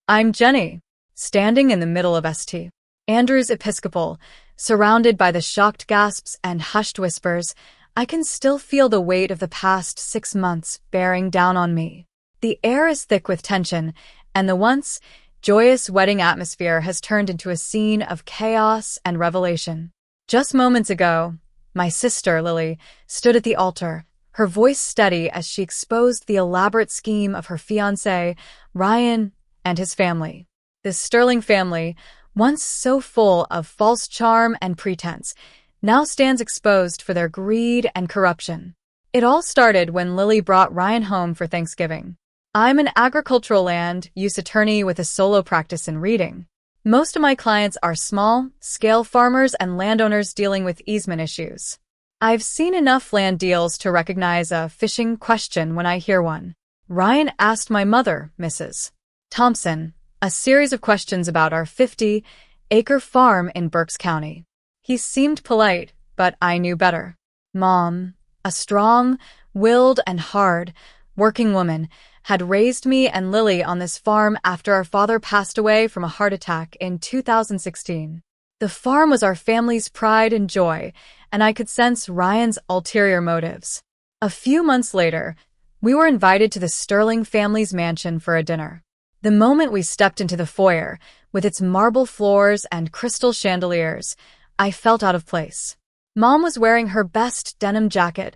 I'm Jenny, standing in the middle of St. Andrew's Episcopal, surrounded by the shocked gasps and hushed whispers. I can still feel the weight of the past 6 months bearing down on me. The air is thick with tension, and the once joyous wedding atmosphere has turned into a scene of chaos and revelation. Just moments ago, my sister, Lily, stood at the altar, her voice steady as she exposed the elaborate scheme of her fiancé, Ryan, and his family. The Sterling family, once so full of false charm and pretense, now stands exposed for their greed and corruption. It all started when Lily brought Ryan home for Thanksgiving. I'm an agricultural land use attorney with a solo practice in Reading. Most of my clients are small-scale farmers and landowners dealing with easement issues. I've seen enough land deals to recognize a fishing question when I hear one. Ryan asked my mother, Mrs. Thompson, a series of questions about our 50-acre farm in Berks County. He seemed polite, but I knew better. Mom, a strong-willed and hard-working woman, had raised me and Lily on this farm after our father passed away from a heart attack in 2016. The farm was our family's pride and joy, and I could sense Ryan's ulterior motives. A few months later, we were invited to the Sterling family's mansion for a dinner. The moment we stepped into the foyer, with its marble floors and crystal chandeliers, I felt out of place. Mom was wearing her best denim jacket,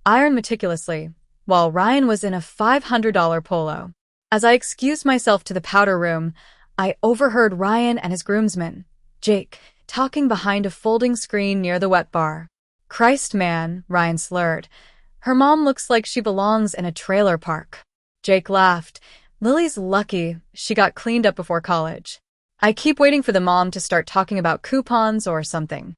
ironed meticulously, while Ryan was in a $500 polo. As I excused myself to the powder room, I overheard Ryan and his groomsman, Jake, talking behind a folding screen near the wet bar. "Christ, man," Ryan slurred. "Her mom looks like she belongs in a trailer park." Jake laughed. "Lily's lucky she got cleaned up before college. I keep waiting for the mom to start talking about coupons or something."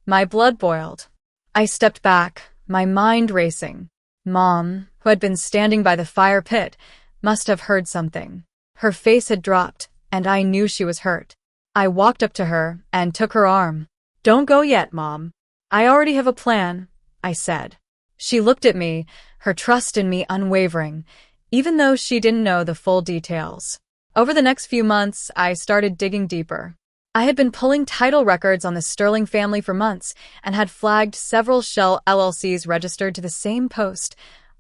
My blood boiled. I stepped back, my mind racing. Mom, who had been standing by the fire pit, must have heard something. Her face had dropped, and I knew she was hurt. I walked up to her and took her arm. "Don't go yet, Mom. I already have a plan," I said. She looked at me, her trust in me unwavering, even though she didn't know the full details. Over the next few months, I started digging deeper. I had been pulling title records on the Sterling family for months and had flagged several shell LLCs registered to the same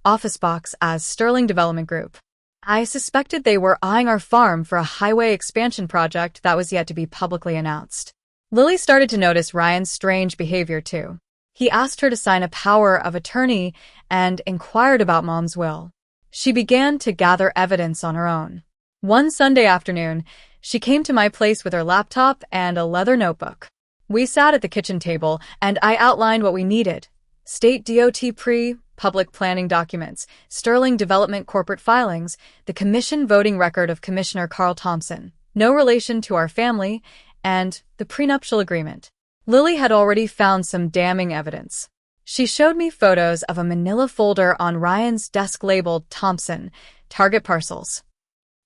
office box as Sterling Development Group. I suspected they were eyeing our farm for a highway expansion project that was yet to be publicly announced. Lily started to notice Ryan's strange behavior too. He asked her to sign a power of attorney and inquired about Mom's will. She began to gather evidence on her own. One Sunday afternoon, she came to my place with her laptop and a leather notebook. We sat at the kitchen table, and I outlined what we needed: state DOT public planning documents, Sterling Development corporate filings, the commission voting record of Commissioner Carl Thompson, no relation to our family, and the prenuptial agreement. Lily had already found some damning evidence. She showed me photos of a manila folder on Ryan's desk labeled Thompson, target parcels.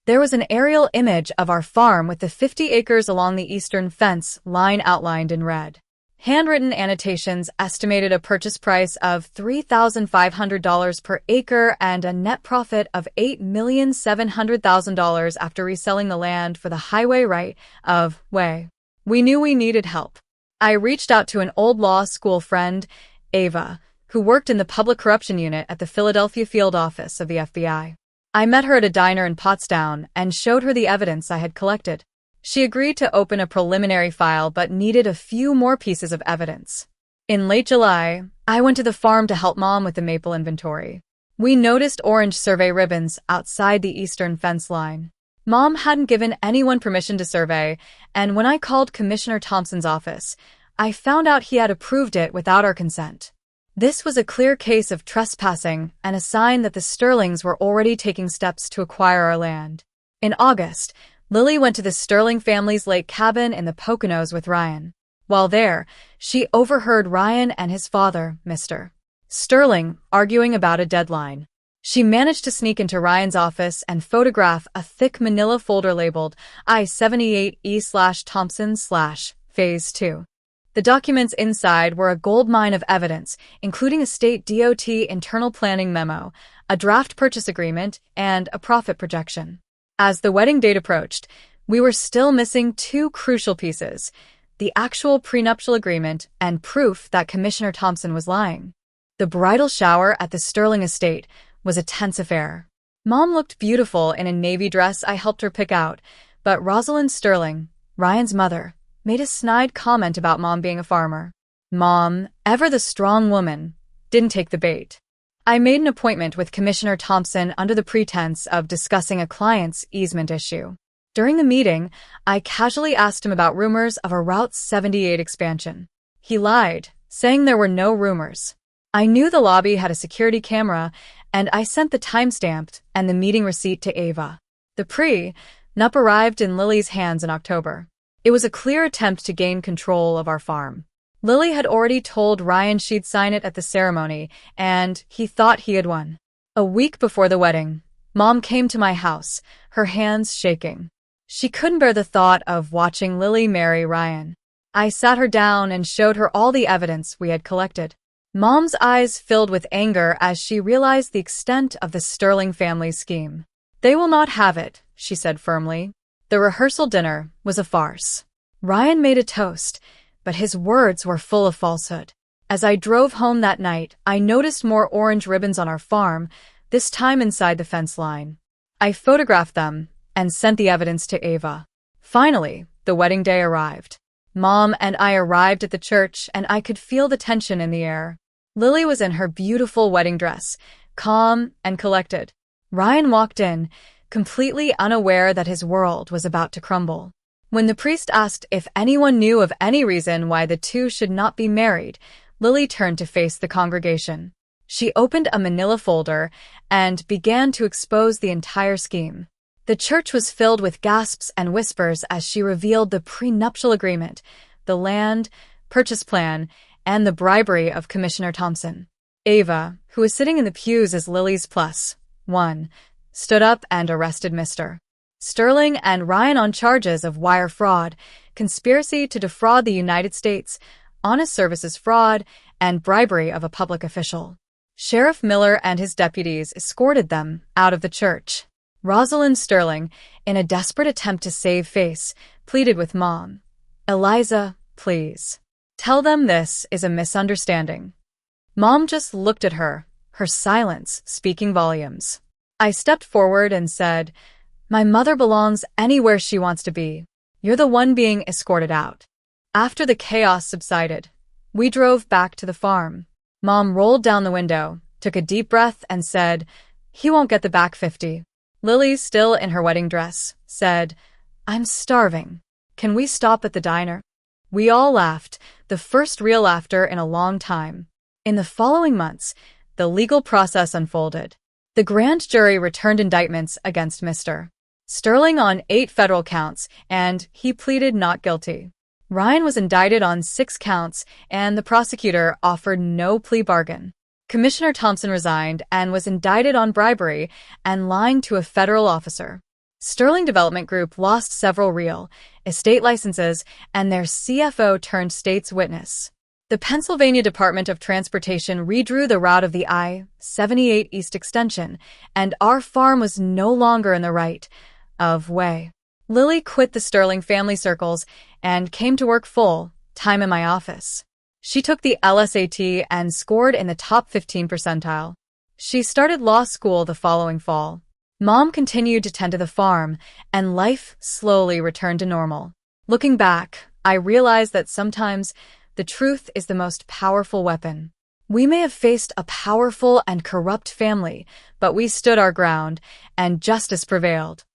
There was an aerial image of our farm with the 50 acres along the eastern fence line outlined in red. Handwritten annotations estimated a purchase price of $3,500 per acre and a net profit of $8,700,000 after reselling the land for the highway right of way. We knew we needed help. I reached out to an old law school friend, Ava, who worked in the public corruption unit at the Philadelphia field office of the FBI. I met her at a diner in Pottstown and showed her the evidence I had collected. She agreed to open a preliminary file but needed a few more pieces of evidence. In late July, I went to the farm to help Mom with the maple inventory. We noticed orange survey ribbons outside the eastern fence line. Mom hadn't given anyone permission to survey, and when I called Commissioner Thompson's office, I found out he had approved it without our consent. This was a clear case of trespassing and a sign that the Sterlings were already taking steps to acquire our land. In August, Lily went to the Sterling family's lake cabin in the Poconos with Ryan. While there, she overheard Ryan and his father, Mr. Sterling, arguing about a deadline. She managed to sneak into Ryan's office and photograph a thick manila folder labeled I-78E/Thompson/Phase 2. The documents inside were a goldmine of evidence, including a state DOT internal planning memo, a draft purchase agreement, and a profit projection. As the wedding date approached, we were still missing two crucial pieces: the actual prenuptial agreement and proof that Commissioner Thompson was lying. The bridal shower at the Sterling estate was a tense affair. Mom looked beautiful in a navy dress I helped her pick out, but Rosalind Sterling, Ryan's mother, made a snide comment about Mom being a farmer. Mom, ever the strong woman, didn't take the bait. I made an appointment with Commissioner Thompson under the pretense of discussing a client's easement issue. During the meeting, I casually asked him about rumors of a Route 78 expansion. He lied, saying there were no rumors. I knew the lobby had a security camera, and I sent the timestamp and the meeting receipt to Ava. The prenup arrived in Lily's hands in October. It was a clear attempt to gain control of our farm. Lily had already told Ryan she'd sign it at the ceremony, and he thought he had won. A week before the wedding, Mom came to my house, her hands shaking. She couldn't bear the thought of watching Lily marry Ryan. I sat her down and showed her all the evidence we had collected. Mom's eyes filled with anger as she realized the extent of the Sterling family's scheme. "They will not have it," she said firmly. The rehearsal dinner was a farce. Ryan made a toast, but his words were full of falsehood. As I drove home that night, I noticed more orange ribbons on our farm, this time inside the fence line. I photographed them and sent the evidence to Ava. Finally, the wedding day arrived. Mom and I arrived at the church, and I could feel the tension in the air. Lily was in her beautiful wedding dress, calm and collected. Ryan walked in, completely unaware that his world was about to crumble. When the priest asked if anyone knew of any reason why the two should not be married, Lily turned to face the congregation. She opened a manila folder and began to expose the entire scheme. The church was filled with gasps and whispers as she revealed the prenuptial agreement, the land purchase plan, and the bribery of Commissioner Thompson. Ava, who was sitting in the pews as Lily's +1, stood up and arrested Mr. Sterling and Ryan on charges of wire fraud, conspiracy to defraud the United States, honest services fraud, and bribery of a public official. Sheriff Miller and his deputies escorted them out of the church. Rosalind Sterling, in a desperate attempt to save face, pleaded with Mom. "Eliza, please. Tell them this is a misunderstanding." Mom just looked at her, her silence speaking volumes. I stepped forward and said, "My mother belongs anywhere she wants to be. You're the one being escorted out." After the chaos subsided, we drove back to the farm. Mom rolled down the window, took a deep breath, and said, "He won't get the back 50. Lily, still in her wedding dress, said, "I'm starving. Can we stop at the diner?" We all laughed, the first real laughter in a long time. In the following months, the legal process unfolded. The grand jury returned indictments against Mr. Sterling on 8 federal counts, and he pleaded not guilty. Ryan was indicted on 6 counts, and the prosecutor offered no plea bargain. Commissioner Thompson resigned and was indicted on bribery and lying to a federal officer. Sterling Development Group lost several real estate licenses, and their CFO turned state's witness. The Pennsylvania Department of Transportation redrew the route of the I-78 East Extension, and our farm was no longer in the right of way. Lily quit the Sterling family circles and came to work full-time in my office. She took the LSAT and scored in the top 15 percentile. She started law school the following fall. Mom continued to tend to the farm, and life slowly returned to normal. Looking back, I realized that sometimes the truth is the most powerful weapon. We may have faced a powerful and corrupt family, but we stood our ground, and justice prevailed.